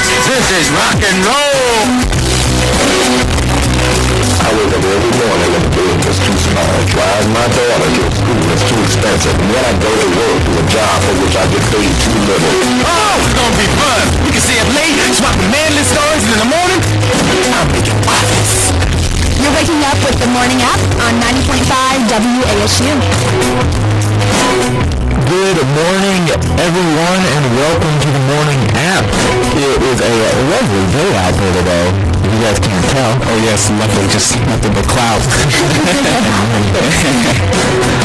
This is rock and roll. I wake up every morning and the bed is too small. Drive my daughter to school is too expensive. And then I go to work to a job for which I get paid too little. Oh, it's gonna be fun. We can stay up late, swapping manly stories, and in the morning, I'll make you office. You're waking up with the morning app on 90.5 WASU. Good morning, everyone, and welcome to the morning app. It is a lovely day out there today. If you guys can't tell. Oh yes, lovely, just nothing but clouds.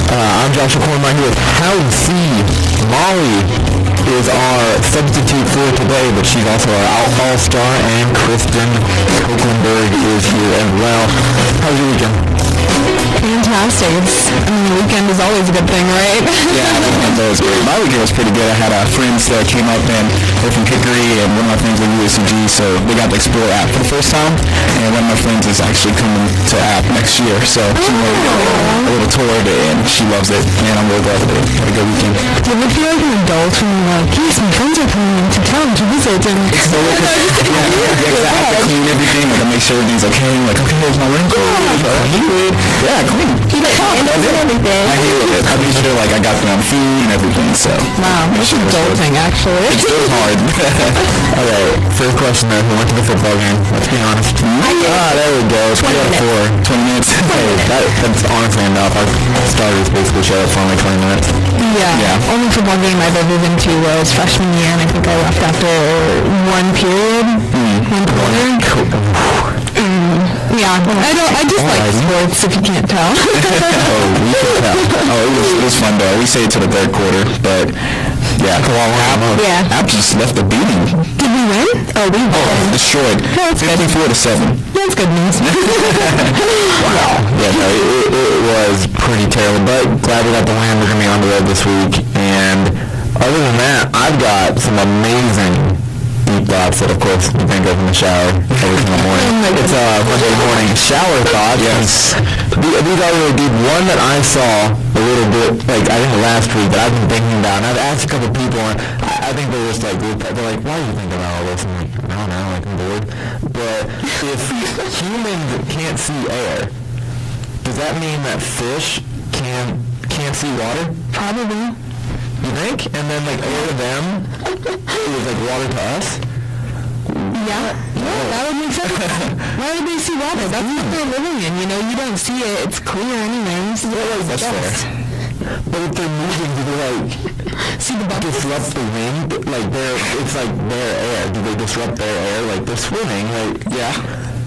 I'm Joshua Cornmeyer here with Howard C. Molly is our substitute for today, but she's also our all-star, and Kristen Copelandberg is here as well. How's your weekend? Fantastic. The weekend is always a good thing, right? Yeah, the weekend's always great. My weekend was pretty good. I had friends that came up and they're from Hickory, and one of my friends is USCG, so they got to explore App for the first time, and one of my friends is actually coming to App next year, so she made a little tour of it, and she loves it, and I'm really glad that they had a good weekend. Do you feel like an adult when you're like, yes, my friends are coming to town to visit, and I have to clean everything, like I make sure everything's okay, like, okay, there's my wrinkle, yeah, clean. keep it candles and everything. I hated it. I made sure like I got them food and everything, so. Wow, that's adulting actually. It's still hard. Okay, first question then. Who went to the football game? Let's be honest. There we go. 20 minutes. Hey, that's honestly enough. Our starters basically showed up for only 20 minutes. Yeah. Only football game I've ever been to was freshman year, and I think I left after one period, one quarter. Yeah, I just like sports, if you can't tell. We can tell. It was fun though. We stayed to the third quarter, but yeah. App just left the beating. Did we win? We won. Destroyed. 54-7. That's good news. Wow. Yeah, no, it was pretty terrible, but glad we got the win. We're going to be on the road this week, and other than that, I've got some amazing deep thoughts that, of course, you think of in the shower every single morning. It's Monday morning shower thoughts. Yes. These are really deep. One that I saw a little bit, like I think last week, that I've been thinking about, and I've asked a couple people, and I think they're just like, they're like, why do you think about all this? I'm like, I don't know, like I'm bored. But if humans can't see air, does that mean that fish can't see water? Probably. You think? And then like air to them is like water to us? Yeah, that would make sense. Why would they see water? That's what they're living in, you don't see it, it's clear anyways. That's fair. But if they're moving, do they like see the bucket disrupt the wind? Like it's like their air. Do they disrupt their air? Like they're swimming, like yeah.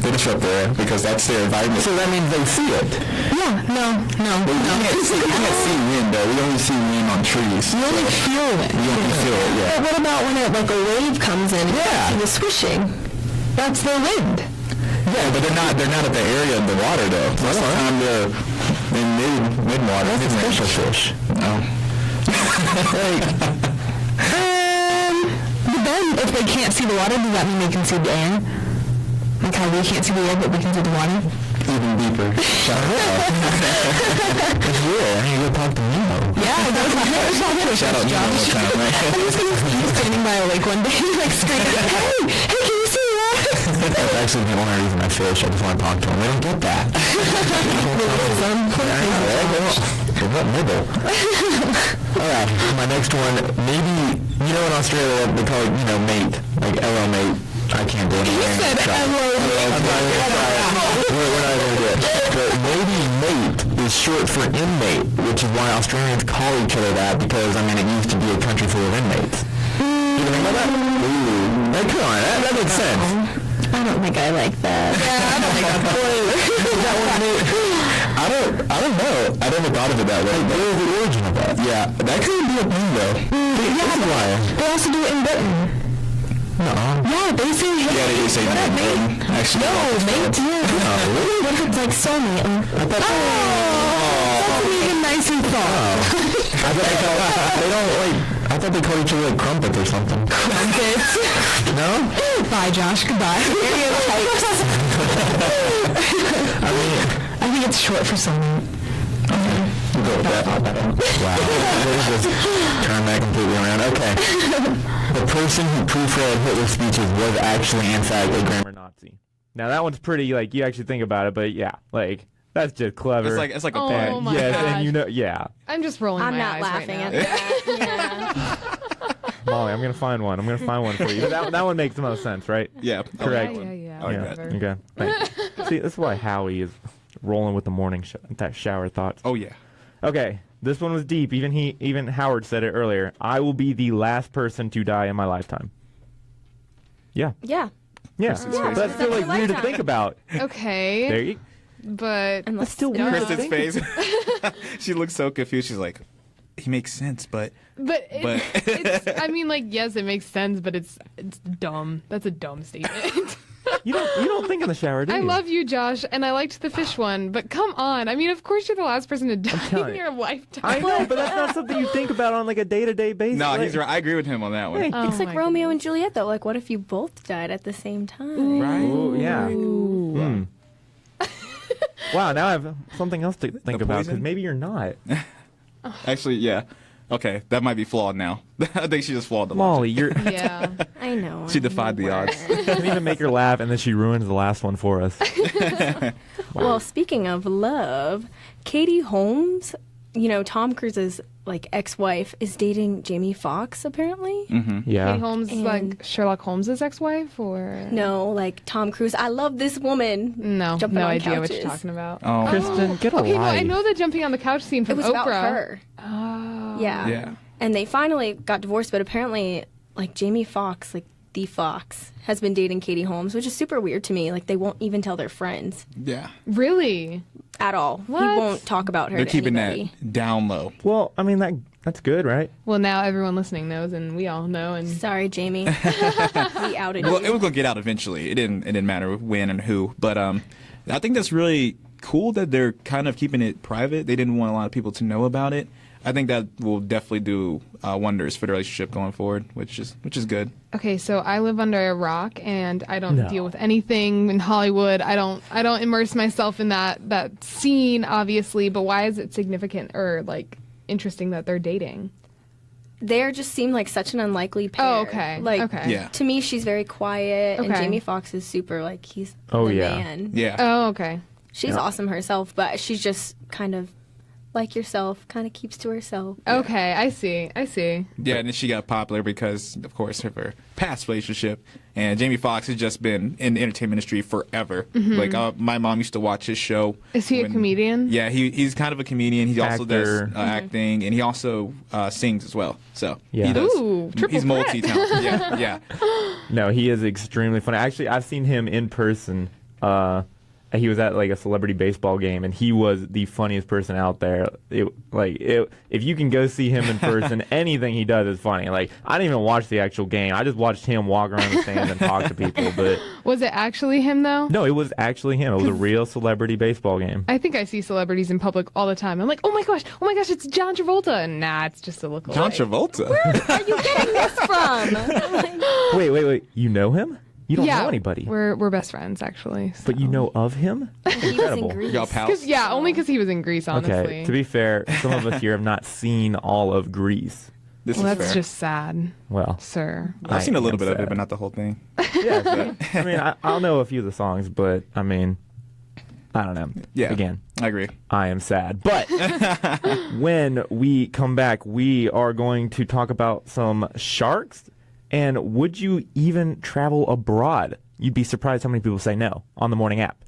They disrupt their air because that's their environment. So that means they see it. Yeah, no. We can't see wind though. We only see wind on trees. You only feel it. You only feel it, yeah. But what about when a wave comes in? Yeah. The swishing. That's their wind. Yeah, but they're not at the area of the water though. Most of the time they're in mid-water. That's a special fish. No. But then if they can't see the water, does that mean they can see the air? Like how we can't see the air, but we can see the water? Even deeper. It's weird. I need to go talk to Nemo. Yeah, Shout out Nemo one time, right? He's standing by a lake one day, like screaming, hey, can you see that? That's actually the only reason I fish. I just want to talk to them. They don't get that. What nibble? Alright, my next one, maybe, in Australia they call it, mate. Like LO mate. I can't do anything. You said LO mate. We're not going to do it. But maybe mate is short for inmate, which is why Australians call each other that, because, it used to be a country full of inmates. You think about that? Ooh. Hey, come on, that makes sense. I don't think I like that. Yeah, I don't think that's I don't know. I never thought of it that way. What is the origin of that? Yeah, that could be a thing though. They also do it in Britain. No. Yeah, they say hey. Yeah, they say mate. Actually, no, mate. No, really? What if it's like soulmate? That's an even nicer thought. I thought they called each other like crumpets or something. Crumpets? No? Bye, Josh. Goodbye. I think it's short for soulmate. We'll go with that. Wow. Let's just turn that completely around. Okay. The person who proofread Hitler's speeches was actually, in fact, a grammar Nazi. Now that one's pretty, like, you actually think about it, but yeah, like, that's just clever. It's like a Oh pen. my Yes, gosh. and you know, yeah. I'm just rolling I'm my not eyes laughing right at now. that. Molly, I'm gonna find one. I'm gonna find one for you. That one makes the most sense, right? Yeah. Correct. Yeah. I like whatever. Okay. Thanks. See, this is why Howie is rolling with the morning that shower thoughts. Oh yeah. Okay, this one was deep. Even Howard said it earlier. I will be the last person to die in my lifetime. Yeah. Yeah. Yeah. Kristen's That's still like weird to think about. Okay. There you. But Unless still weird. Kristen's face. She looks so confused. She's like, he makes sense, but it's, I mean, like, yes, it makes sense, but it's dumb. That's a dumb statement. You don't think in the shower, do you? I love you, Josh, and I liked the fish one, but come on. I mean, of course you're the last person to die telling in you. your lifetime. I know, but that's not something you think about on like a day-to-day basis. no, like, he's right. I agree with him on that one. Hey. Oh It's like my Romeo goodness. and Juliet, though. Like, what if you both died at the same time? Right? Ooh, yeah. Hmm. Wow, now I have something else to think about because poison? maybe you're not. Actually, yeah. Okay, that might be flawed now. I think she just flawed the Molly, logic. you're. Yeah. I know. She defied the odds. Can even make her laugh, and then she ruins the last one for us. Well, speaking of love, Katie Holmes, Tom Cruise's like ex-wife, is dating Jamie Foxx apparently. Yeah. Katie Holmes is And- like Sherlock Holmes' ex-wife, or No, like Tom Cruise. I love this woman. no, Jumping no on idea what you're couches. talking about. Oh, Kristen, get a Okay, no, life. I know the jumping on the couch scene from It was Oprah. about her. Oh. Yeah. yeah. And they finally got divorced, but apparently, like Jamie Foxx, like the Fox, has been dating Katie Holmes, which is super weird to me. Like they won't even tell their friends Yeah. Really? at all. What? He won't talk about her. They're to keeping anybody. that down low. Well, I mean that's good, right? Well, now everyone listening knows, and we all know. And Sorry, Jamie. We outed Well, you. it was gonna get out eventually. It didn't matter when and who. But I think that's really cool that they're kind of keeping it private. They didn't want a lot of people to know about it. I think that will definitely do wonders for the relationship going forward, which is good. okay, so I live under a rock, and I don't No. deal with anything in Hollywood. I don't immerse myself in that scene, obviously. But why is it significant or like interesting that they're dating? They just seem like such an unlikely pair. Oh, okay. Like, Okay. Yeah. to me, she's very quiet, and Okay. Jamie Foxx is super, like, he's Oh, the yeah. man. Yeah. Oh, okay. She's awesome herself, but she's just kind of like yourself, kind of keeps to herself. Okay, I see. Yeah, and then she got popular because, of course, of her past relationship. And Jamie Foxx has just been in the entertainment industry forever. Like, my mom used to watch his show. Is he a comedian? Yeah, he's kind of a comedian. He also does Actor. acting, and he also sings as well. So Yeah. he does. Ooh, triple he's threat. multi-talented. Yeah. No, he is extremely funny. Actually, I've seen him in person. He was at like a celebrity baseball game, and he was the funniest person out there. If you can go see him in person, anything he does is funny. Like I didn't even watch the actual game. I just watched him walk around the stands and talk to people. But Was it actually him though? no, it was actually him. It was a real celebrity baseball game. I think I see celebrities in public all the time. I'm like, oh my gosh, it's John Travolta. And nah, it's just a lookalike. John Travolta. Are you getting this from? Wait. You know him? You don't Yeah, know anybody. We're best friends actually. But you know of him? He was in Incredible. Greece. Y'all pals? Only because he was in Greece, honestly. Okay, to be fair, some of us here have not seen all of Greece. This Well, is that's fair. just sad, Well, sir. I've seen a little am bit of it, sad. but not the whole thing. Yeah, so, I mean, I'll know a few of the songs, but I mean, I don't know. Yeah. Again, I agree. I am sad. But when we come back, we are going to talk about some sharks. And would you even travel abroad? You'd be surprised how many people say no on the morning app.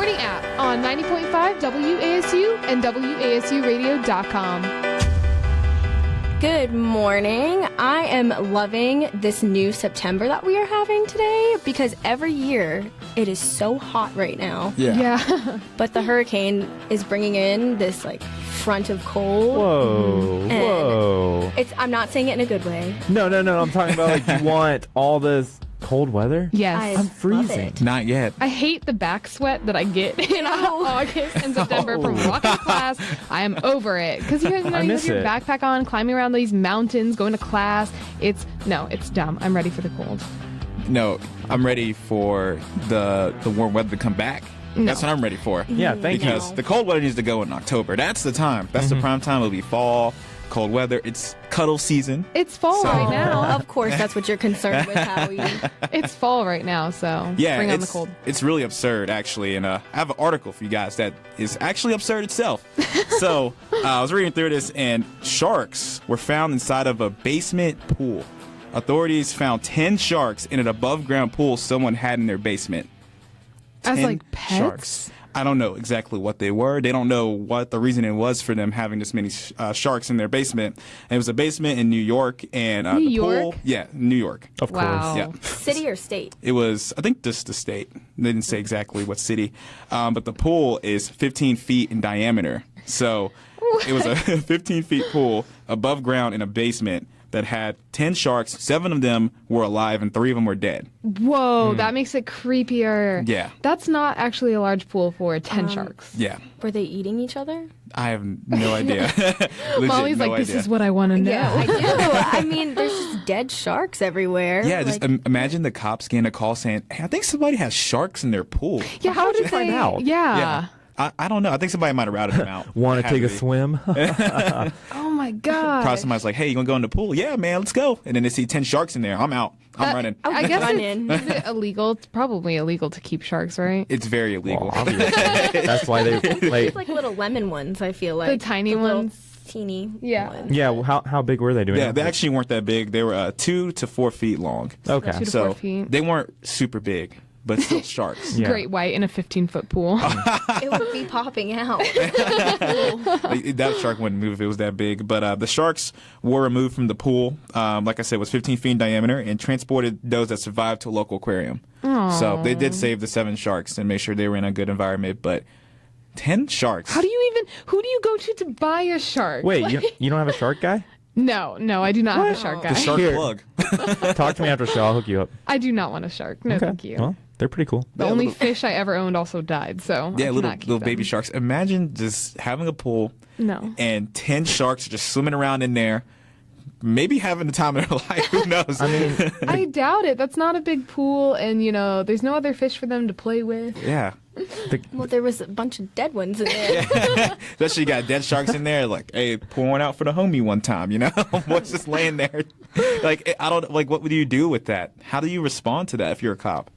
Morning App on 90.5 WASU and WASUradio.com. Good morning. I am loving this new September that we are having today because every year it is so hot right now. Yeah. But the hurricane is bringing in this like front of cold. Whoa. And Whoa. I'm not saying it in a good way. No. I'm talking about like you want all this cold weather? Yes. I'm freezing. Not yet. I hate the back sweat that I get in August and September from walking to class. I am over it. Because you have your backpack on, climbing around these mountains, going to class. It's dumb. I'm ready for the cold. No, I'm ready for the warm weather to come back. No. That's what I'm ready for. Yeah, thank you. Because the cold weather needs to go in October. That's the time. That's the prime time. It'll be fall, cold weather. It's cuddle season. It's fall right now. Of course, that's what you're concerned with, Howie. It's fall right now, so bring on the cold. It's really absurd, actually. And I have an article for you guys that is actually absurd itself. So I was reading through this, and sharks were found inside of a basement pool. Authorities found 10 sharks in an above-ground pool someone had in their basement. As like pets? Sharks. I don't know exactly what they were. They don't know what the reason it was for them having this many sharks in their basement. And it was a basement in New York. And New the York? pool, yeah, New York. Of Wow. course. Yeah. City or state? It was, I think, just the state. They didn't say exactly what city. But the pool is 15 feet in diameter. So it was a 15 feet pool above ground in a basement that had 10 sharks. 7 of them were alive and 3 of them were dead. Whoa, that makes it creepier. Yeah. That's not actually a large pool for 10 sharks. Yeah. Were they eating each other? I have no idea. Legit, Molly's no like, this idea. is what I want to know. Yeah, I do. I mean, there's just dead sharks everywhere. Yeah, just Like, imagine the cops getting a call saying, hey, I think somebody has sharks in their pool. Yeah, how did you find they out? Yeah. I don't know. I think somebody might have routed them out. Want to Had take a be. swim? Oh my god. Probably somebody's like, hey, you gonna go in the pool? Yeah, man, let's go. And then they see 10 sharks in there. I'm out. I'm running. I guess Run in. is it illegal? It's probably illegal to keep sharks, right? It's very illegal. Well, obviously. That's why they it's like little lemon ones, I feel like. The tiny little ones? Teeny Yeah. ones. Yeah, well, how big were they doing? Yeah, they actually weren't that big. They were 2 to 4 feet long. Okay. 2 to 4 So feet. they weren't super big, but still sharks. Yeah. Great white in a 15-foot pool. It would be popping out. Like, that shark wouldn't move if it was that big. But the sharks were removed from the pool. Like I said, was 15 feet in diameter and transported those that survived to a local aquarium. So they did save the 7 sharks and make sure they were in a good environment. But 10 sharks. Who do you go to buy a shark? Wait, Like- you don't have a shark guy? No, I do not have a shark guy. The shark Here. plug. Talk to me after the show. I'll hook you up. I do not want a shark. No, thank you. Well, they're pretty cool. The only fish I ever owned also died, so Yeah, I little cannot keep little them. baby sharks. Imagine just having a pool No. and 10 sharks just swimming around in there, maybe having the time of their life. Who knows? I mean, I doubt it. That's not a big pool, and there's no other fish for them to play with. yeah. Well, there was a bunch of dead ones in there. Especially you got dead sharks in there. Like, hey, pour one out for the homie one time. What's just laying there? Like, I don't like. What would you do with that? How do you respond to that if you're a cop?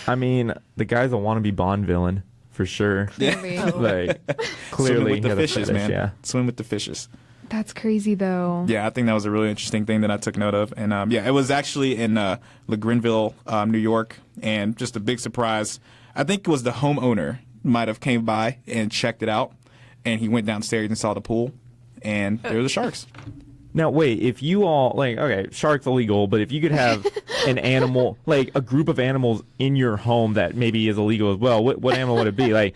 I mean, the guy's a wannabe Bond villain for sure. Clearly. Like, Swimming clearly with he the had a fishes, fetish, man. Yeah. Swim with the fishes. That's crazy, though. Yeah, I think that was a really interesting thing that I took note of. And it was actually in Grenville, New York, and just a big surprise. I think it was the homeowner might have came by and checked it out, and he went downstairs and saw the pool, and there were the sharks. Now, wait, if you all, like, okay, shark's illegal, but if you could have an animal, like a group of animals in your home that maybe is illegal as well, what animal would it be? Like,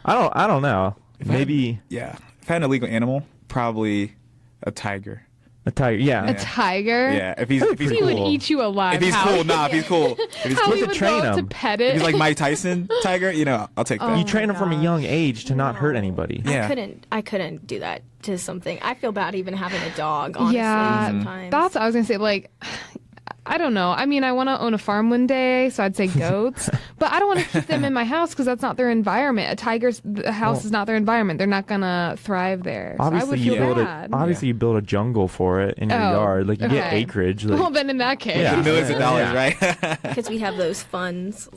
I don't know. Maybe Yeah. If I had an illegal animal, probably a tiger. a tiger. Yeah. A tiger? Yeah, if he's He would cool. eat you alive. if he's Howie. cool, if he's cool. If he's How cool, we to would train go up to him. pet if it. he's like Mike Tyson tiger, I'll take that. You train them from a young age to not hurt anybody. Yeah. I couldn't do that to something. I feel bad even having a dog, honestly, Yeah, sometimes. that's what I was going to say. Like, I don't know. I mean, I want to own a farm one day, so I'd say goats. But I don't want to keep them in my house because that's not their environment. A tiger's house is not their environment. They're not going to thrive there. So I Obviously, would you feel build bad. you build a jungle for it in your Oh, yard. Like you get okay. acreage. Like, Well, then in that case. Yeah. Millions of dollars, Yeah. right? Because we have those funds.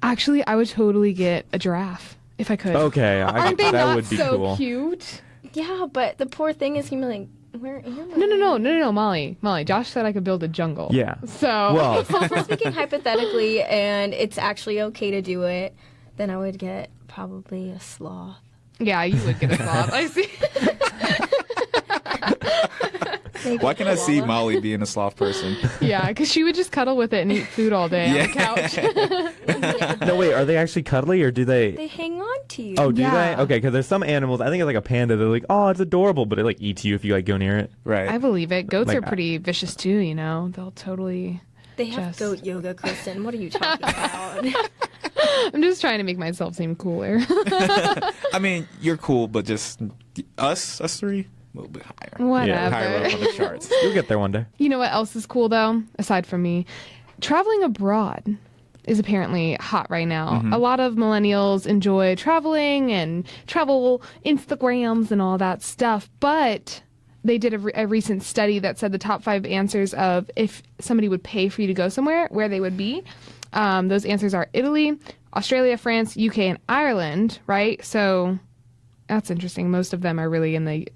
Actually, I would totally get a giraffe if I could. okay, Aren't they that not would be so cool. cute? Yeah, but the poor thing is, he's like, where? No, Molly. Josh said I could build a jungle. Yeah. So. Well, So if we're speaking hypothetically, and it's actually okay to do it, then I would get Probably a sloth. Yeah, you would get a sloth. I see. Maybe Why can I see koala. Molly being a sloth person? Yeah, because she would just cuddle with it and eat food all day on the couch. No, wait, are they actually cuddly or do they? They hang on to you. Oh, do Yeah. they? Okay, because there's some animals. I think it's like a panda. They're like, oh, it's adorable, but it like eats you if you like go near it. Right. I believe it. Goats Like, are pretty vicious too, you know. They'll totally... They have Just- goat yoga, Kristen. What are you talking about? I'm just trying to make myself seem cooler. I mean, you're cool, but just us three, a little bit higher. Whatever. Higher up on the charts. You'll get there one day. You know what else is cool though, aside from me? Traveling abroad is apparently hot right now. A lot of millennials enjoy traveling and travel Instagrams and all that stuff, but they did a recent study that said the top 5 answers of if somebody would pay for you to go somewhere, where they would be. Those answers are Italy, Australia, France, UK, and Ireland, right? So that's interesting. Most of them are really in the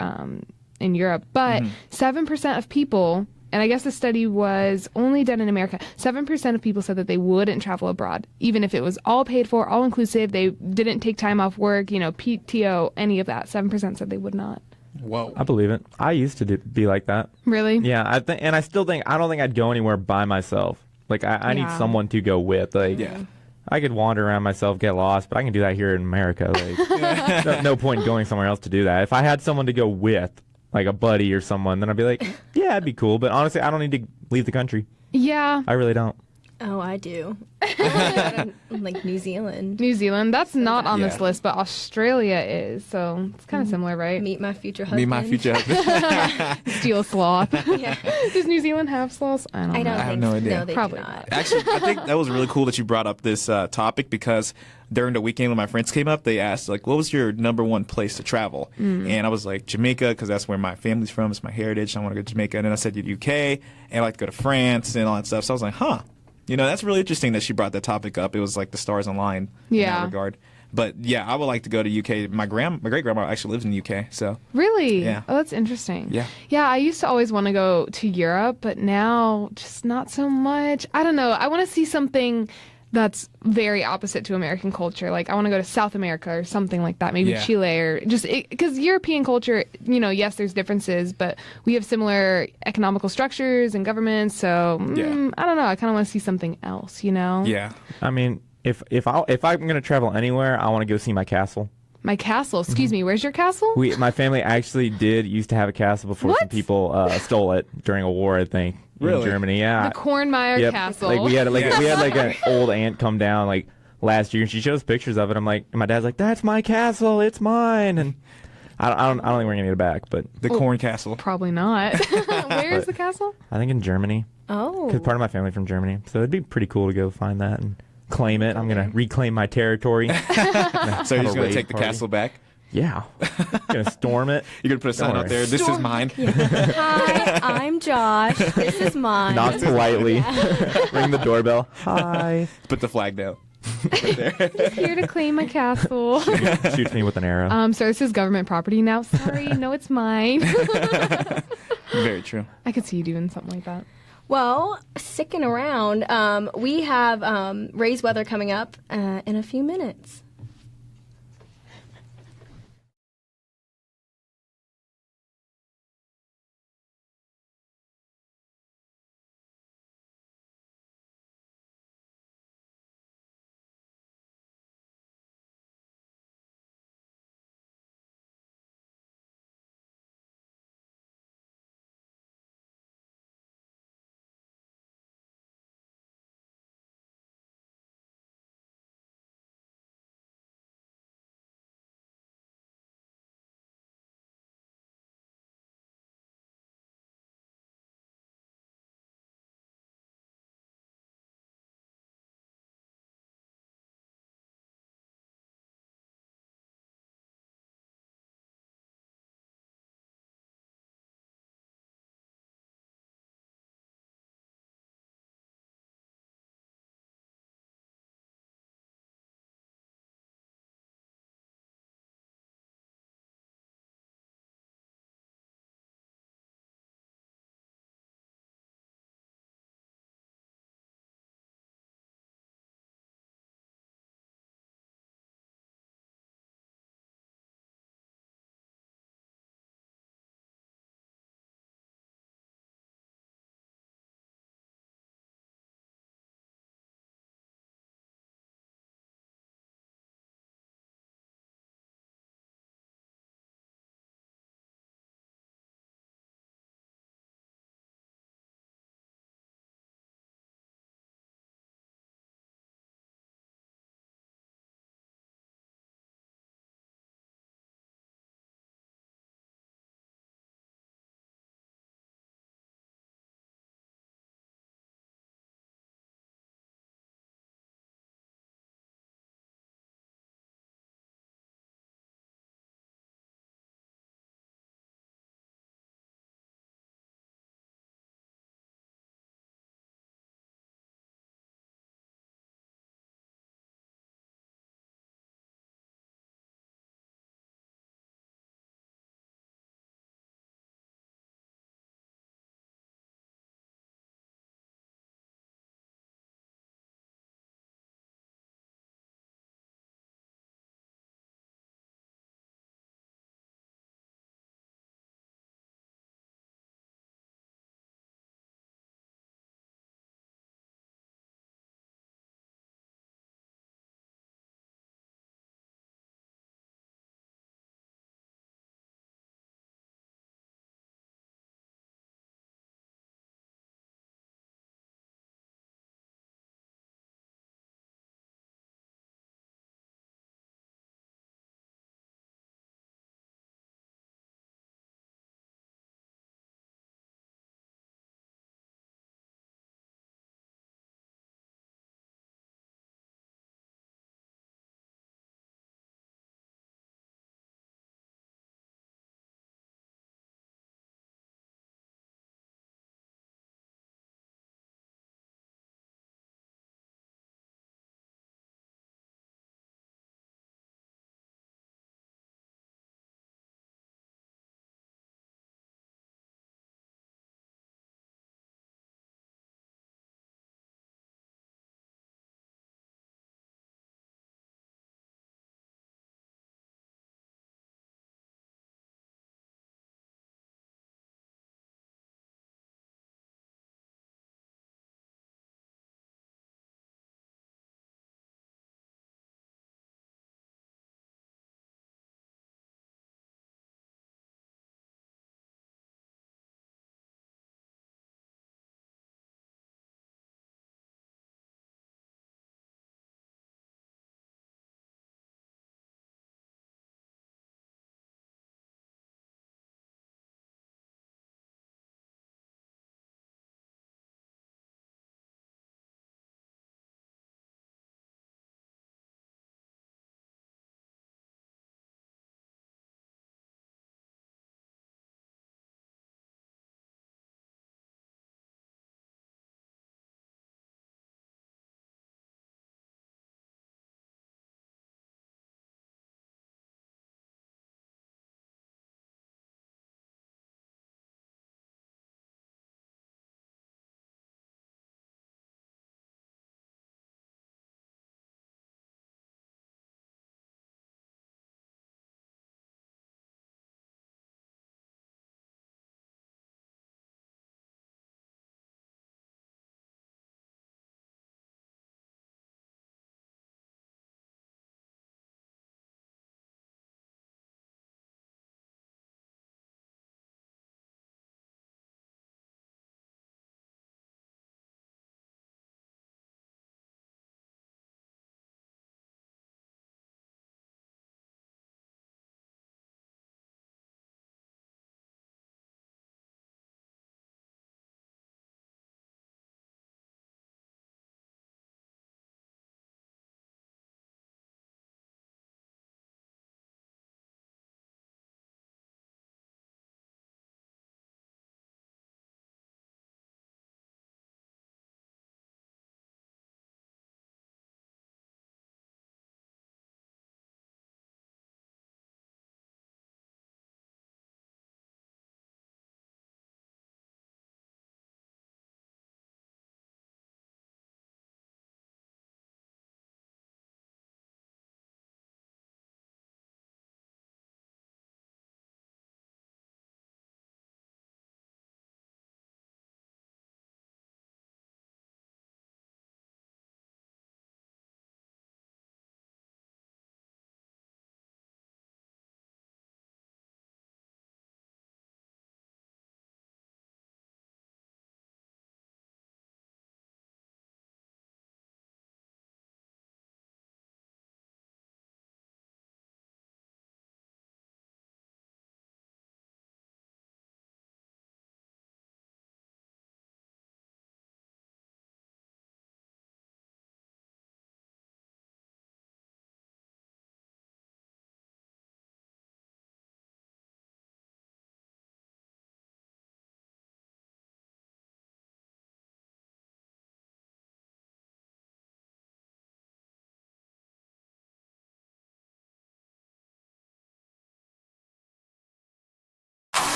in Europe, but 7% of people, and I guess the study was only done in America, 7% of people said that they wouldn't travel abroad, even if it was all paid for, all inclusive. They didn't take time off work, you know, PTO, any of that. 7% said they would not. Whoa. I believe it. I used to be like that. Really? Yeah, I think, and I still think I don't think I'd go anywhere by myself. Like I need Yeah. someone to go with. Like Yeah. I could wander around myself, get lost, but I can do that here in America. Like no point in going somewhere else to do that. If I had someone to go with, like a buddy or someone, then I'd be like, yeah, it'd be cool. But honestly, I don't need to leave the country. Yeah. I really don't. Oh, I do. I like New Zealand. New Zealand, that's not on this Yeah. list, but Australia is, so it's kind of similar, right? Meet my future husband. Me, my future husband. Steal a sloth. Yeah. Does New Zealand have sloths? I don't know. I don't have think no so. idea. No, they Probably do not. Actually, I think that was really cool that you brought up this topic because during the weekend when my friends came up, they asked, like, what was your number one place to travel? And I was like, Jamaica, because that's where my family's from. It's my heritage. I want to go to Jamaica. And then I said, UK, and I like to go to France and all that stuff. So I was like, huh. You know, that's really interesting that she brought that topic up. It was like the stars align in Yeah. that regard. But yeah, I would like to go to UK. My great grandma actually lives in the UK, so Really? Yeah. Oh, that's interesting. Yeah. Yeah, I used to always want to go to Europe, but now just not so much. I don't know. I want to see something that's very opposite to American culture. Like, I want to go to South America or something like that. Maybe Yeah. Chile or just because European culture, you know, yes, there's differences, but we have similar economical structures and governments. So, Yeah. I don't know. I kind of want to see something else, you know? yeah. I mean, if I'm gonna travel anywhere, I want to go see my castle. My castle. Excuse me. Where's your castle? My family actually used to have a castle before some What? people stole it during a war, I think, Really? in Germany. Yeah. The Kornmeyer Yep. Castle. Like we had Yes. like an old aunt come down like last year, and she shows pictures of it. I'm like, and my dad's like, "That's my castle, it's mine." And I don't think we're gonna get it back, but The Corn Castle. Probably not. Where is the castle? I think in Germany, Oh. because part of my family from Germany, so it'd be pretty cool to go find that and claim it. I'm gonna reclaim my territory. So you're Have just a going to raid take the party. castle back? Yeah, gonna storm it. You're going to put a sign Don't out there, this is Storm- mine? Hi, I'm Josh. This is mine. Knock politely. Ring the doorbell. Hi. Put the flag down. Here to claim my castle. Shoots me with an arrow. So this is government property now. Sorry, no, it's mine. Very true. I could see you doing something like that. Well, sticking around, we have Ray's weather coming up in a few minutes.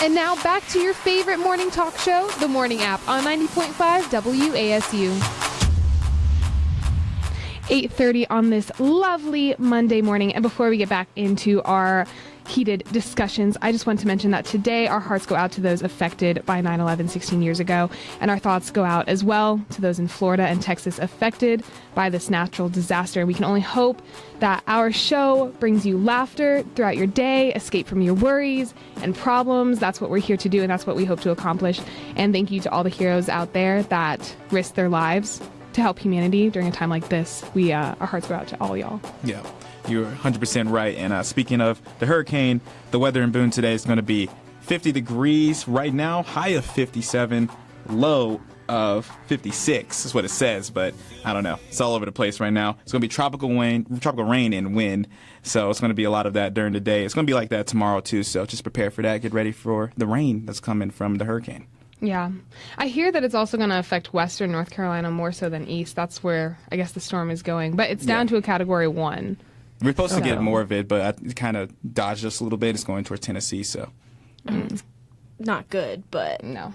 And now back to your favorite morning talk show, The Morning App, on 90.5 WASU. 8:30 on this lovely Monday morning. And before we get back into our heated discussions, I just want to mention that today our hearts go out to those affected by 9/11 16 years ago, and our thoughts go out as well to those in Florida and Texas affected by this natural disaster. We can only hope that our show brings you laughter throughout your day, escape from your worries and problems. That's what we're here to do, and that's what we hope to accomplish. And thank you to all the heroes out there that risk their lives to help humanity during a time like this. Our hearts go out to all y'all. Yeah. You're 100% right. And speaking of the hurricane, the weather in Boone today is going to be 50 degrees right now, high of 57, low of 56 is what it says, but I don't know. It's all over the place right now. It's going to be tropical rain and wind, so it's going to be a lot of that during the day. It's going to be like that tomorrow too, so just prepare for that. Get ready for the rain that's coming from the hurricane. Yeah. I hear that it's also going to affect western North Carolina more so than east. That's where I guess the storm is going, but it's down to a Category 1. We're supposed to get more of it, but I kind of dodged us a little bit. It's going towards Tennessee, so. Not good, but no.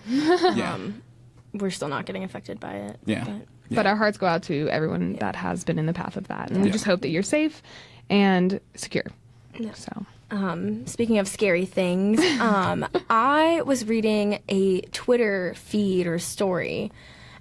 We're still not getting affected by it. Yeah. But our hearts go out to everyone that has been in the path of that. And we just hope that you're safe and secure. Yeah. So. Speaking of scary things, I was reading a Twitter feed or story,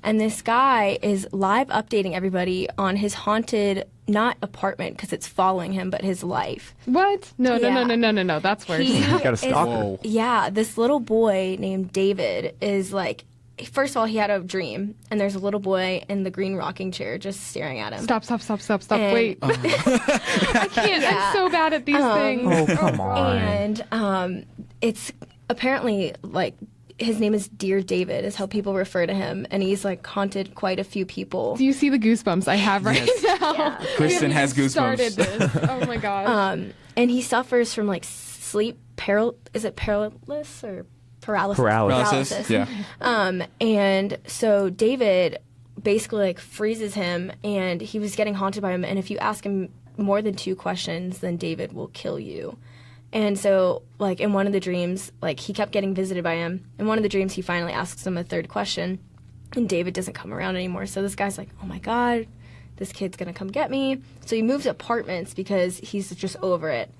and this guy is live updating everybody on his haunted, not apartment because it's following him, but his life. What? No. That's worse. He got a stalker. Whoa. Yeah, this little boy named David is like, first of all, he had a dream, and there's a little boy in the green rocking chair just staring at him. Stop. And- Wait. I can't. Yeah. I'm so bad at these things. Oh, come on. And it's apparently like his name is Dear David is how people refer to him, and he's like haunted quite a few people. Do you see the goosebumps I have right now? Yeah. Kristen has goosebumps. Started this. Oh my gosh. And he suffers from like sleep is it paralysis or paralysis? Paralysis. Yeah. And so David basically like freezes him, and he was getting haunted by him, and if you ask him more than 2 questions, then David will kill you. And so, like, in one of the dreams, like, he kept getting visited by him. In one of the dreams, he finally asks him a 3rd question, and David doesn't come around anymore. So this guy's like, oh, my God, this kid's going to come get me. So he moves apartments because he's just over it.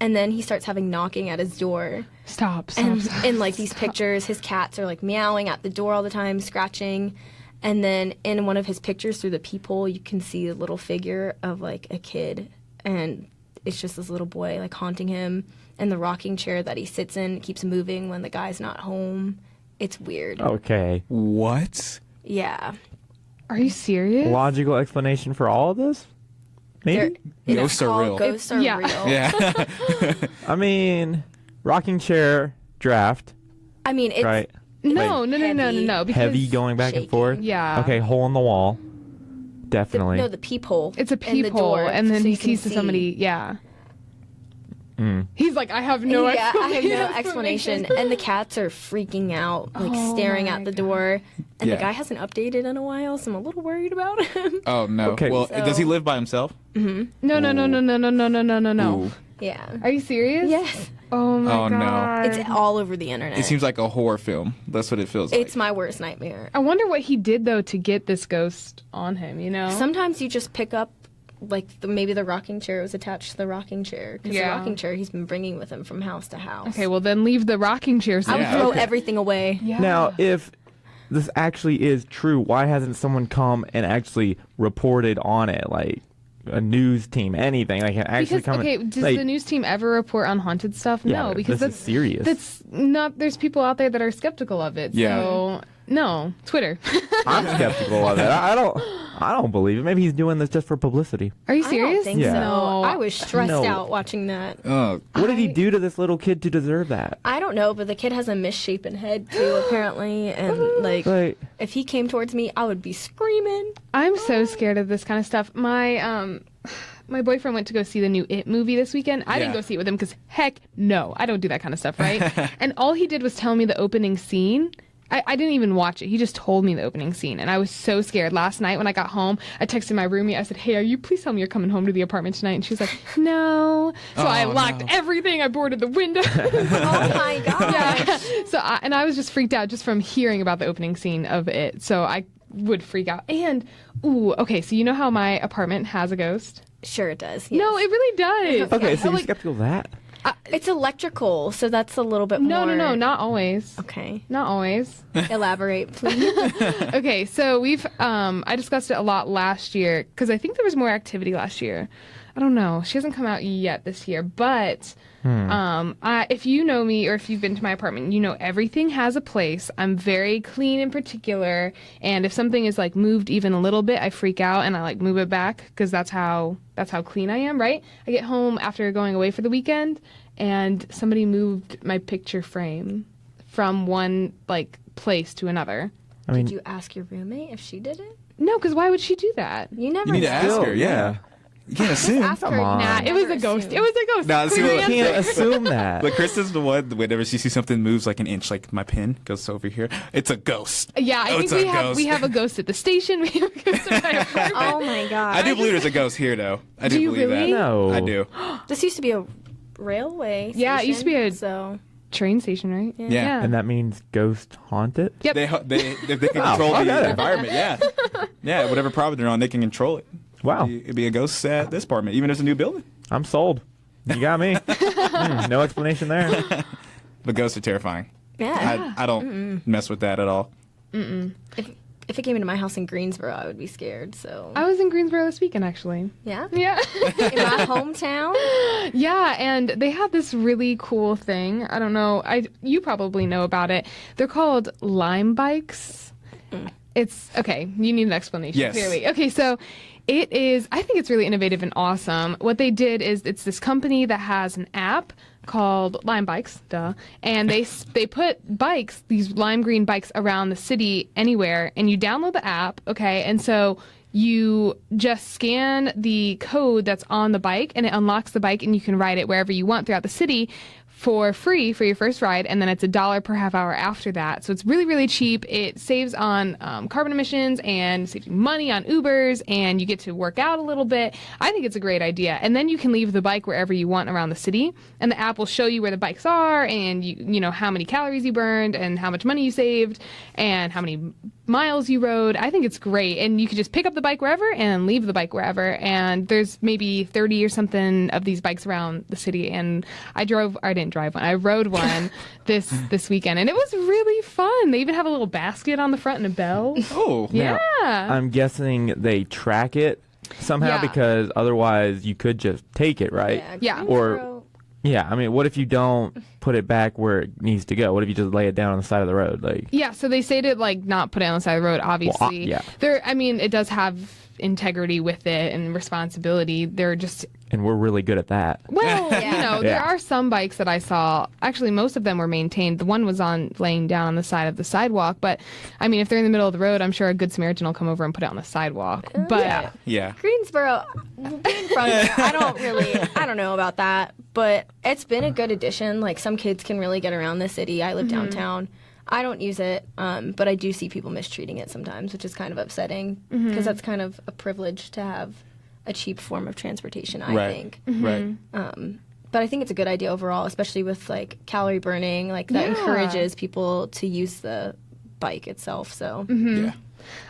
And then he starts having knocking at his door. Stop. And in, like, these pictures, his cats are, like, meowing at the door all the time, scratching. And then in one of his pictures through the peephole, you can see a little figure of, like, a kid. And it's just this little boy, like, haunting him. And the rocking chair that he sits in keeps moving when the guy's not home. It's weird. Okay. What? Yeah. Are you serious? Logical explanation for all of this? Maybe? Ghosts are real. Ghosts are Yeah. real. Yeah. I mean, rocking chair draft, I mean, it's... right? No. Heavy. Because Heavy going back and shaking. forth? Yeah. Okay, hole in the wall. Definitely. The peephole. It's a in the peephole, door, and then so he you can sees see. somebody. Yeah. He's like, I have no Yeah, I explanation. have no explanation. And the cats are freaking out, like staring my at the door. And Yeah. the guy hasn't updated in a while, so I'm a little worried about him. Oh, no. Okay. Well, So- does he live by himself? No. Ooh. Yeah. Are you serious? Yes. Oh my Oh, no. god. It's all over the internet. It seems like a horror film. That's what it feels like. It's my worst nightmare. I wonder what he did though to get this ghost on him. You know. Sometimes you just pick up, like, maybe the rocking chair was attached to the rocking chair. Because Yeah. the rocking chair he's been bringing with him from house to house. Okay, well then leave the rocking chair. I would Yeah, throw okay. everything away. Yeah. Now, if this actually is true, why hasn't someone come and actually reported on it? Like a news team, anything? Like actually Because come okay, and, does like, the news team ever report on haunted stuff? Yeah, No, but because this is that's serious. That's not. There's people out there that are skeptical of it. Yeah. So no, Twitter. I'm skeptical of it. I don't believe it. Maybe he's doing this just for publicity. Are you I serious? don't think Yeah. so. No. I was stressed No. out watching that. Oh, What did he do to this little kid to deserve that? I don't know, but the kid has a misshapen head too, apparently. And like, Like, if he came towards me, I would be screaming. I'm so scared of this kind of stuff. My boyfriend went to go see the new It movie this weekend. I didn't Yeah. go see it with him because heck no, I don't do that kind of stuff, right? And all he did was tell me the opening scene, I didn't even watch it. He just told me the opening scene, and I was so scared. Last night when I got home, I texted my roommate. I said, "Hey, are you please tell me you're coming home to the apartment tonight?" And she was like, "No." So I locked everything. I boarded the window. Oh my god. Yeah. So I was just freaked out just from hearing about the opening scene of it. So I would freak out. And okay. So you know how my apartment has a ghost? Sure, it does. Yes. No, it really does. Okay, so you're skeptical of that? It's electrical, so that's a little bit more. No, not always. Okay. Not always. Elaborate, please. Okay, so we've I discussed it a lot last year because I think there was more activity last year. I don't know. She hasn't come out yet this year, but if you know me or if you've been to my apartment, you know everything has a place. I'm very clean in particular, and if something is like moved even a little bit, I freak out and I like move it back because that's how clean I am, right? I get home after going away for the weekend and somebody moved my picture frame from one like place to another. I mean, Did you ask your roommate if she did it? No, because why would she do that? You never You need to know. ask her, yeah. You can't assume. Ask her. Come on. Nah, it was a Never ghost. assume. It was a ghost. Nah, see, Clear look, you answer. can't assume that. But Kristen's the one, whenever she sees something moves like an inch, like my pen goes over here, it's a ghost. Yeah, I Oh, think it's a we have ghost. a ghost at the station. We have a ghost at my apartment. Oh my god. I do believe there's a ghost here, though. I do Do you believe really? that. No. I do. This used to be a railway Yeah, it used to be station, a- So, Train station, right? Yeah. And that means ghost haunted? Yep. They if they can control okay. the environment, yeah. Yeah, whatever property they're on, they can control it. Wow. It'd be a ghost at this apartment, even if it's a new building. I'm sold. You got me. No explanation there. But ghosts are terrifying. yeah. I don't mess with that at all. If it came into my house in Greensboro, I would be scared. So, I was in Greensboro this weekend, actually. yeah. Yeah. In my hometown. Yeah, and they had this really cool thing. I don't know. You probably know about it. They're called Lime bikes. It's okay. You need an explanation. Yes. Clearly. Okay, so it is. I think it's really innovative and awesome. What they did is it's this company that has an app called Lime Bikes, and they put bikes, these lime green bikes, around the city anywhere, and you download the app. Okay, and so you just scan the code that's on the bike, and it unlocks the bike, and you can ride it wherever you want throughout the city for free for your first ride, and then it's $1 per half hour after that. So it's really, really cheap. It saves on carbon emissions and saves you money on Ubers, and you get to work out a little bit. I think it's a great idea. And then you can leave the bike wherever you want around the city, and the app will show you where the bikes are, and you know how many calories you burned, and how much money you saved, and how many miles you rode. I think it's great, and you can just pick up the bike wherever and leave the bike wherever. And there's maybe 30 or something of these bikes around the city, and I didn't drive one. I rode one this weekend, and it was really fun. They even have a little basket on the front and a bell. Oh. Yeah. I'm guessing they track it somehow Yeah. because otherwise you could just take it, right? Yeah. Or yeah, I mean, what if you don't put it back where it needs to go? What if you just lay it down on the side of the road? Like, Yeah, so they say to like not put it on the side of the road, obviously. yeah. It does have integrity with it and responsibility. They're just and we're really good at that. Well, there Yeah. are some bikes that I saw. Actually, most of them were maintained. The one was laying down on the side of the sidewalk. But I mean, if they're in the middle of the road, I'm sure a good Samaritan will come over and put it on the sidewalk. But Yeah. Greensboro, being from there, I don't know about that, but it's been a good addition. Like, some kids can really get around the city. I live downtown. I don't use it, but I do see people mistreating it sometimes, which is kind of upsetting because that's kind of a privilege to have a cheap form of transportation, I think. Right. But I think it's a good idea overall, especially with like calorie burning. Like, that encourages people to use the bike itself. So Yeah.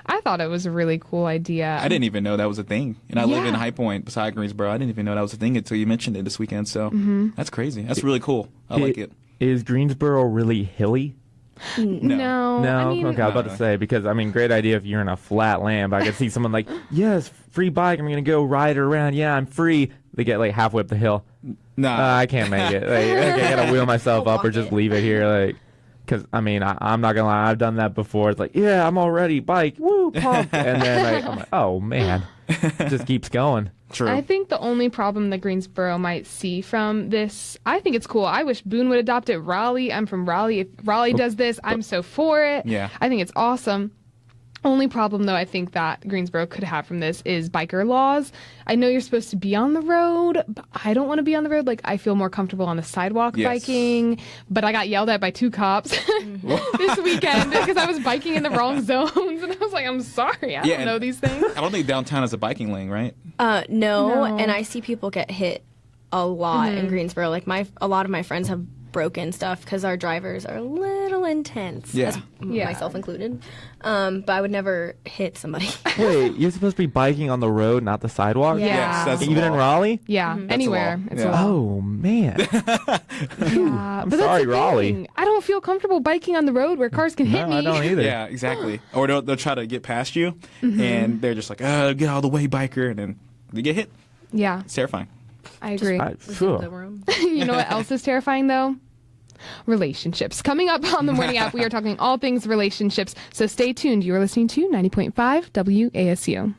I thought it was a really cool idea. I didn't even know that was a thing. And I live in High Point beside Greensboro. I didn't even know that was a thing until you mentioned it this weekend. So that's crazy. That's really cool. I like it. Is Greensboro really hilly? No. No, I mean, okay, I was about to say, because, I mean, great idea if you're in a flat land, but I could see someone like, yes, free bike, I'm going to go ride it around, yeah, I'm free. They get, like, halfway up the hill. Nah. I can't make it. Like, I got to wheel myself up or just leave it here, like, because, I mean, I'm not going to lie, I've done that before. It's like, yeah, I'm already bike, woo, pump. And then, like, I'm like, oh, man, it just keeps going. True. I think the only problem that Greensboro might see from this, I think it's cool. I wish Boone would adopt it. Raleigh, I'm from Raleigh. If Raleigh does this, I'm so for it. Yeah. I think it's awesome. Only problem, though, I think that Greensboro could have from this is biker laws. I know you're supposed to be on the road, but I don't want to be on the road. Like, I feel more comfortable on the sidewalk biking, but I got yelled at by 2 cops this weekend because I was biking in the wrong zones, and I was like, I'm sorry, I don't know these things. I don't think downtown is a biking lane, right? No, and I see people get hit a lot in Greensboro. Like, a lot of my friends have broken stuff because our drivers are a little intense, myself included. But I would never hit somebody. Wait, you're supposed to be biking on the road, not the sidewalk? Yeah. Yes, that's Even in Raleigh? Yeah, anywhere. It's a law. Oh, man. I'm But sorry, that's the Raleigh. thing. I don't feel comfortable biking on the road where cars can hit me. I don't either. Yeah, exactly. Or they'll try to get past you, and they're just like, get out of the way, biker, and then they get hit. Yeah, It's terrifying. I agree. Sure. You know what else is terrifying, though? Relationships. Coming up on the Morning App, we are talking all things relationships. So stay tuned. You are listening to 90.5 WASU.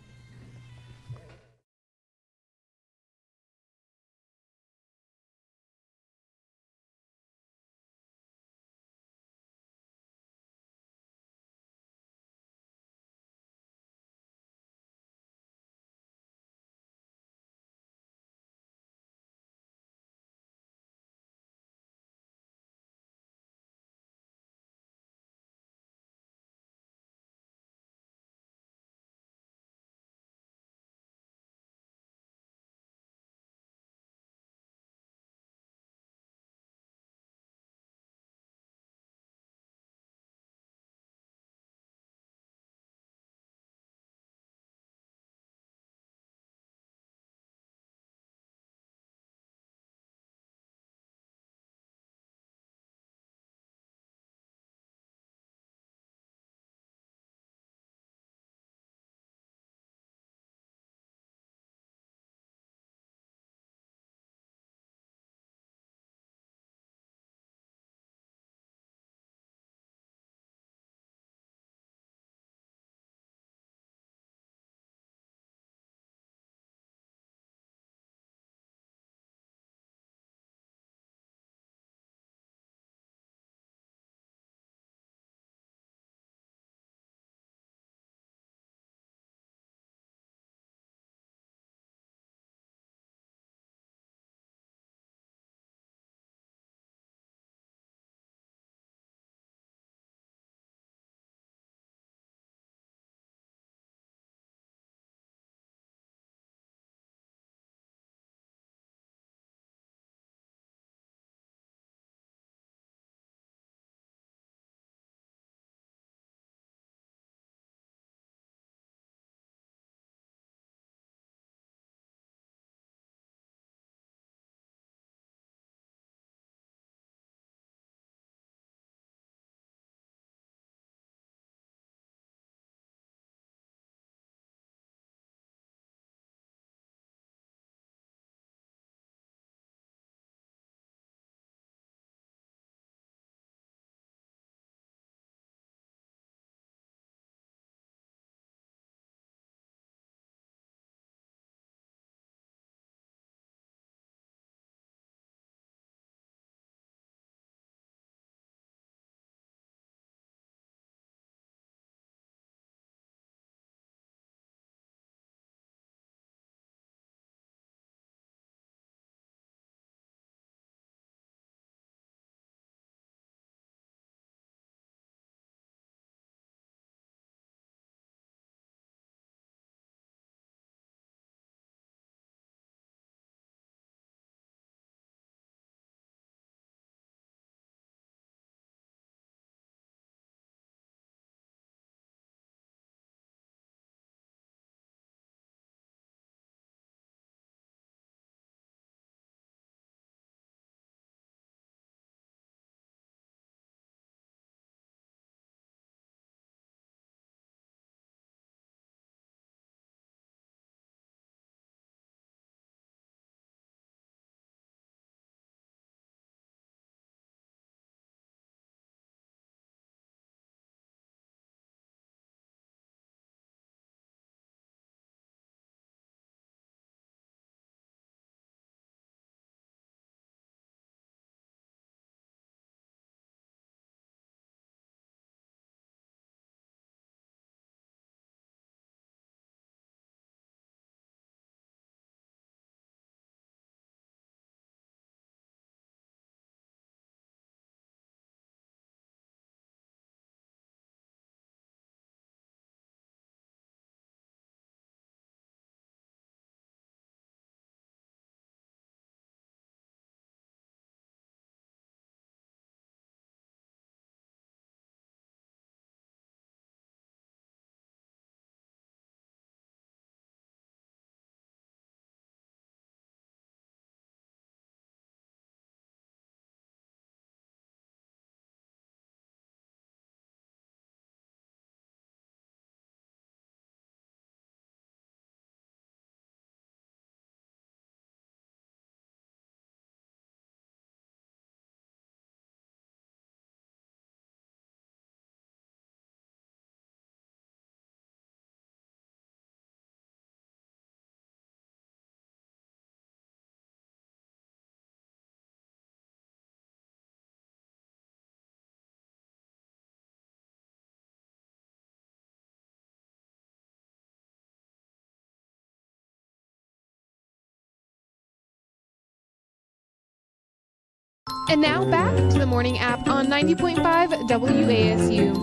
And now back to the morning app on 90.5 WASU.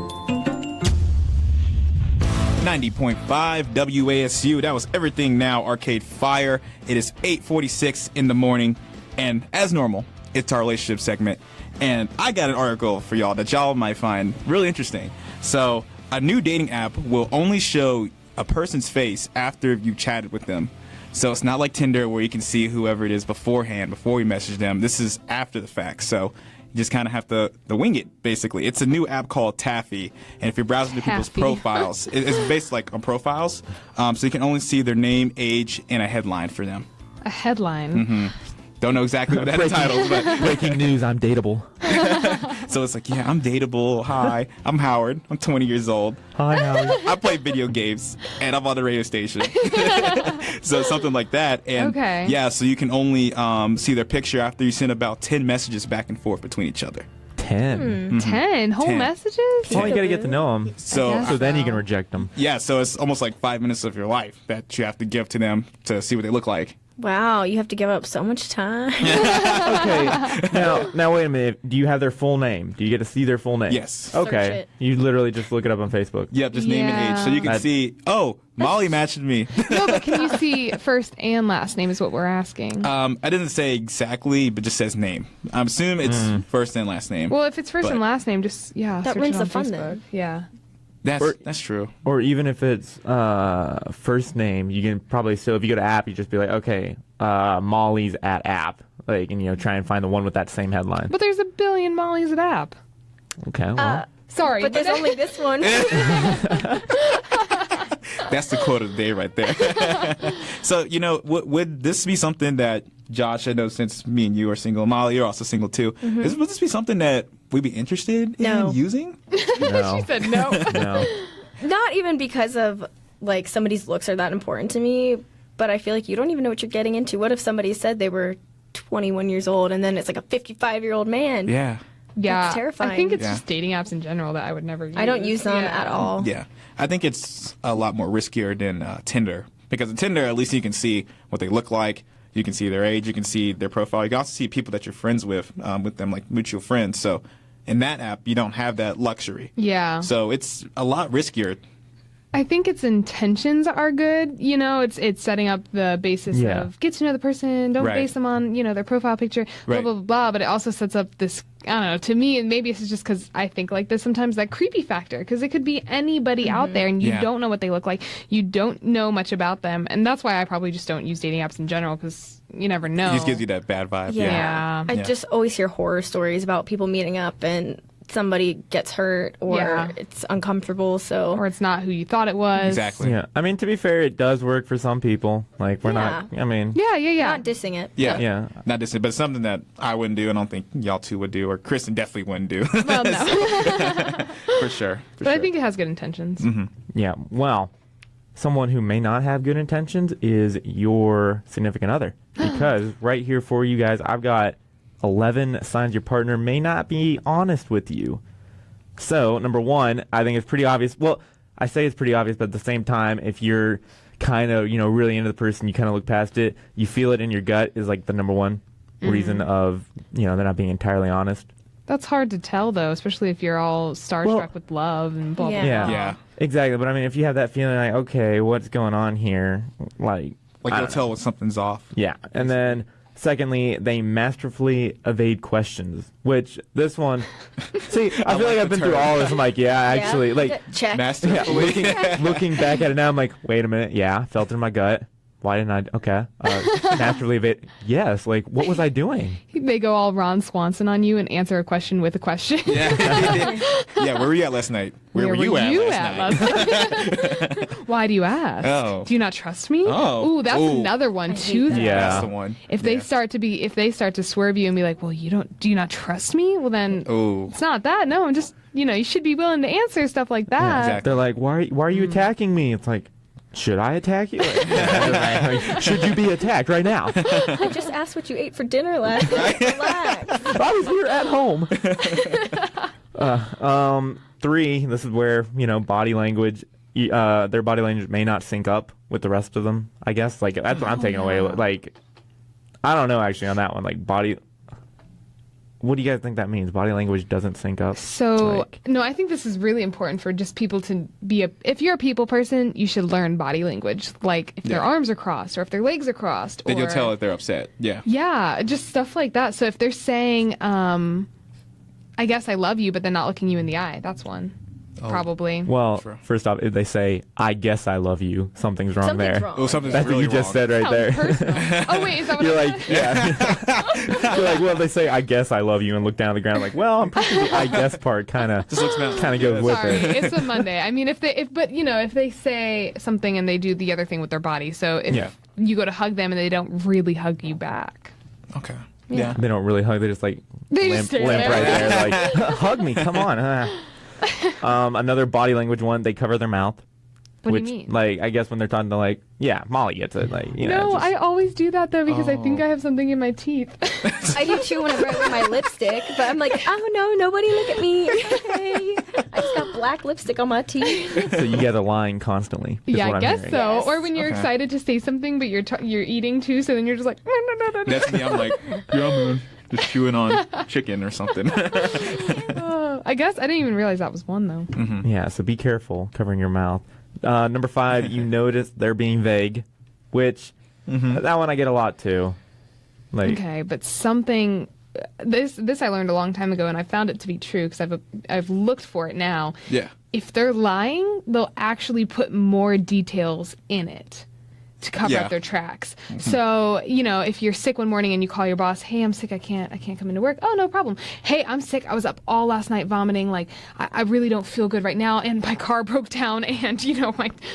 90.5 WASU. That was Everything Now Arcade Fire. It is 8:46 in the morning, and as normal, it's our relationship segment. And I got an article for y'all that y'all might find really interesting. So, a new dating app will only show a person's face after you chatted with them. So it's not like Tinder where you can see whoever it is beforehand, before you message them. This is after the fact. So you just kind of have to wing it, basically. It's a new app called Taffy. And if you're browsing through people's profiles, it's based like on profiles. So you can only see their name, age, and a headline for them. A headline? Mm-hmm. Don't know exactly what that entitles, but breaking news, I'm dateable. So it's like, yeah, I'm dateable. Hi, I'm Howard. I'm 20 years old. Hi, Howard. I play video games, and I'm on the radio station. So something like that. And yeah, so you can only see their picture after you send about 10 messages back and forth between each other. 10? Mm-hmm. 10 whole 10 messages? Well, you got to get to know them. So then you can reject them. Yeah, so it's almost like 5 minutes of your life that you have to give to them to see what they look like. Wow, you have to give up so much time. Okay, now wait a minute. Do you have their full name? Do you get to see their full name? Yes. Okay. You literally just look it up on Facebook. Yep, just name and age. So you can see, oh, Molly matched me. No, but can you see first and last name is what we're asking. I didn't say exactly, but just says name. I'm assuming it's first and last name. Well, if it's first and last name, just, that search ruins it on the fun Facebook. then. Yeah. That's true. Or even if it's first name, you can probably still, if you go to app, you just be like, okay, Molly's at app. Like, and try and find the one with that same headline. But there's a billion Molly's at app. Okay, well. Sorry. But there's only this one. That's the quote of the day right there. So, would this be something that, Josh, I know since me and you are single, Molly, you're also single too, would this be something that we'd be interested in using? No. She said no. No. Not even because of, like, somebody's looks are that important to me, but I feel like you don't even know what you're getting into. What if somebody said they were 21 years old and then it's like a 55-year-old man? Yeah. Yeah. That's terrifying. I think it's just dating apps in general that I would never use. I don't use them at all. Yeah. I think it's a lot more riskier than Tinder. Because in Tinder, at least you can see what they look like. You can see their age. You can see their profile. You can also see people that you're friends with them, like mutual friends. So in that app, you don't have that luxury. Yeah. So it's a lot riskier. I think its intentions are good. It's setting up the basis of get to know the person, don't base them on, their profile picture, blah, blah, blah, blah. But it also sets up this, I don't know, to me, and maybe it's just because I think like this sometimes, that creepy factor. Because it could be anybody out there and you don't know what they look like. You don't know much about them. And that's why I probably just don't use dating apps in general, because you never know. It just gives you that bad vibe. Yeah. I just always hear horror stories about people meeting up and somebody gets hurt or it's uncomfortable, or it's not who you thought it was. Exactly. Yeah. I mean, to be fair, it does work for some people. Like, we're not, I mean. Yeah. Not dissing it. Yeah. Not dissing, but something that I wouldn't do, and I don't think y'all two would do, or Kristen definitely wouldn't do. Well, no. For sure. But I think it has good intentions. Mm-hmm. Yeah. Well, someone who may not have good intentions is your significant other. Because right here for you guys, I've got 11 signs your partner may not be honest with you. So, number one, I think it's pretty obvious. Well, I say it's pretty obvious, but at the same time, if you're kind of, really into the person, you kind of look past it, you feel it in your gut is like the number one reason of, they're not being entirely honest. That's hard to tell, though, especially if you're all starstruck with love and blah, blah, blah. Yeah. Exactly. But I mean, if you have that feeling like, okay, what's going on here? Like you'll tell when something's off. Yeah. And then, secondly, they masterfully evade questions, which this one, see, I feel like I've been through all of this. I'm like, actually, like, check. Masterfully. Looking back at it now, I'm like, wait a minute. Yeah, felt it in my gut. Why didn't I? Okay. Masterfully evade. Yes. Like, what was I doing? They go all Ron Swanson on you and answer a question with a question. Yeah. Where were you at last night? Where were you at last night? Why do you ask? Oh. Do you not trust me? Oh. Ooh, that's another one too. Yeah. That's the one. If they start to swerve you and be like, well, do you not trust me? Well, then it's not that. No, I'm just, you should be willing to answer stuff like that. Yeah, exactly. They're like, why are you attacking me? It's like, should I attack you? Like, should you be attacked right now? I just asked what you ate for dinner last night. Relax. I was here at home. 3, this is where, body language, their body language may not sync up with the rest of them, I guess. Like, that's what I'm taking away. Like, I don't know, actually, on that one. Like, body... what do you guys think that means? Body language doesn't sync up? So, no, I think this is really important for just people to be if you're a people person, you should learn body language. Like if their arms are crossed or if their legs are crossed. Then you'll tell if they're upset. Yeah. Yeah, just stuff like that. So if they're saying, I guess I love you, but they're not looking you in the eye, that's one. Probably. Well, first off, if they say, I guess I love you, something's wrong there. Wrong. Oh, something's That's really what you just said right Sounds there. personal. Oh, wait, is that what You're I like, said? yeah. You're like, well, they say, I guess I love you, and look down at the ground like, well, I'm pretty sure the I guess part kind of goes with Sorry, it. it's a Monday. I mean, if they say something and they do the other thing with their body, so if you go to hug them and they don't really hug you back. Okay. Yeah. They don't really hug, they just like They limp just stay right there. there. Like, hug me, come on. Another body language one, they cover their mouth. What which, do you mean? Like, I guess when they're talking to, like, Molly gets it. Like, No, just, I always do that though because I think I have something in my teeth. I do too when I wear my lipstick, but I'm like, oh no, nobody look at me. Hey, I just got black lipstick on my teeth. So you guys are lying constantly. Is Yeah, what I I'm guess hearing. so. Yes. Or when you're excited to say something, but you're eating too, so then you're just like. That's me. I'm like, yeah, man. Just chewing on chicken or something. I guess I didn't even realize that was one though. Mm-hmm. Yeah, so be careful covering your mouth. Number 5, you notice they're being vague, which that one I get a lot too. Like, Okay, but something. This I learned a long time ago, and I found it to be true because I've looked for it now. Yeah. If they're lying, they'll actually put more details in it to cover up their tracks. So, if you're sick one morning and you call your boss, hey, I'm sick, I can't come into work. Oh, no problem. Hey, I'm sick. I was up all last night vomiting. Like, I really don't feel good right now. And my car broke down and,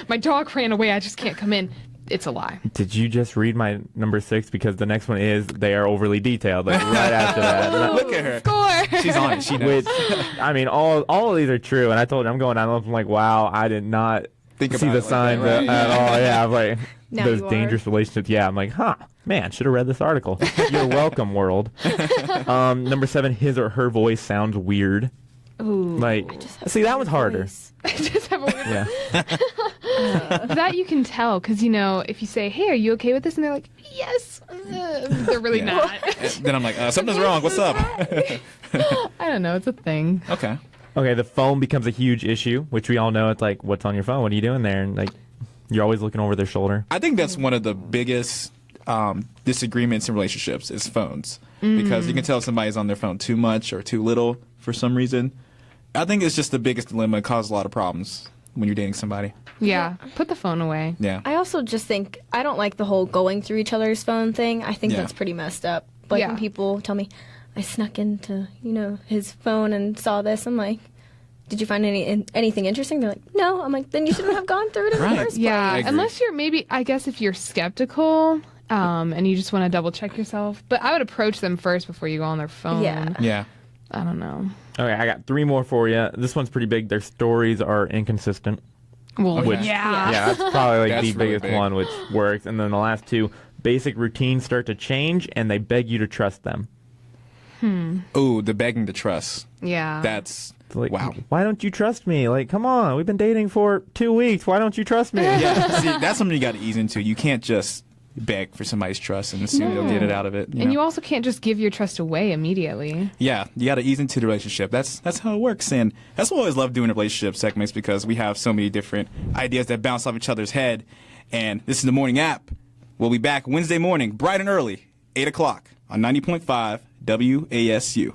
my dog ran away. I just can't come in. It's a lie. did you just read my number 6? Because the next one is they are overly detailed. Like, right after that. Look at her. Score! She's on it. She knows. Which, I mean, all of these are true. And I told you, I'm going down and I'm like, wow, I did not Think see about the it like signs that, right? at all. Yeah, I'm like, Now those you are. dangerous relationships. Yeah, I'm like, man, should have read this article. You're welcome, world. Number 7, his or her voice sounds weird. Ooh. Like, see, that one's harder. I just have a weird Yeah. That you can tell because if you say, hey, are you okay with this, and they're like, yes, they're really not. Then I'm like, something's wrong. What's up? I don't know, it's a thing. Okay. Okay, the phone becomes a huge issue, which we all know. It's like, what's on your phone? What are you doing there? And like, you're always looking over their shoulder. I think that's one of the biggest disagreements in relationships is phones. Because you can tell if somebody's on their phone too much or too little for some reason. I think it's just the biggest dilemma. It causes a lot of problems when you're dating somebody. Yeah, put the phone away. Yeah. I also just think I don't like the whole going through each other's phone thing. I think Yeah. that's pretty messed up. Like Yeah. when people tell me I snuck into his phone and saw this, I'm like, did you find anything interesting? They're like, no. I'm like, then you shouldn't have gone through it in the first Yeah, I agree. unless you're I guess if you're skeptical and you just want to double check yourself. But I would approach them first before you go on their phone. Yeah. Yeah. I don't know. Okay, I got 3 more for you. This one's pretty big. Their stories are inconsistent. Well, Which- yeah. Yeah, that's probably like That's the really biggest big. one, which works. And then the last 2, basic routines start to change, and they beg you to trust them. Ooh, the begging to trust. Yeah. That's It's like, wow. why don't you trust me? Like, come on, we've been dating for 2 weeks. Why don't you trust me? Yeah. See, that's something you got to ease into. You can't just beg for somebody's trust and assume they'll get it out of it. And you also can't just give your trust away immediately. Yeah, you got to ease into the relationship. That's how it works, and that's what I always love doing relationship segments because we have so many different ideas that bounce off each other's head. And this is the morning app. We'll be back Wednesday morning, bright and early, 8 o'clock on 90.5 WASU.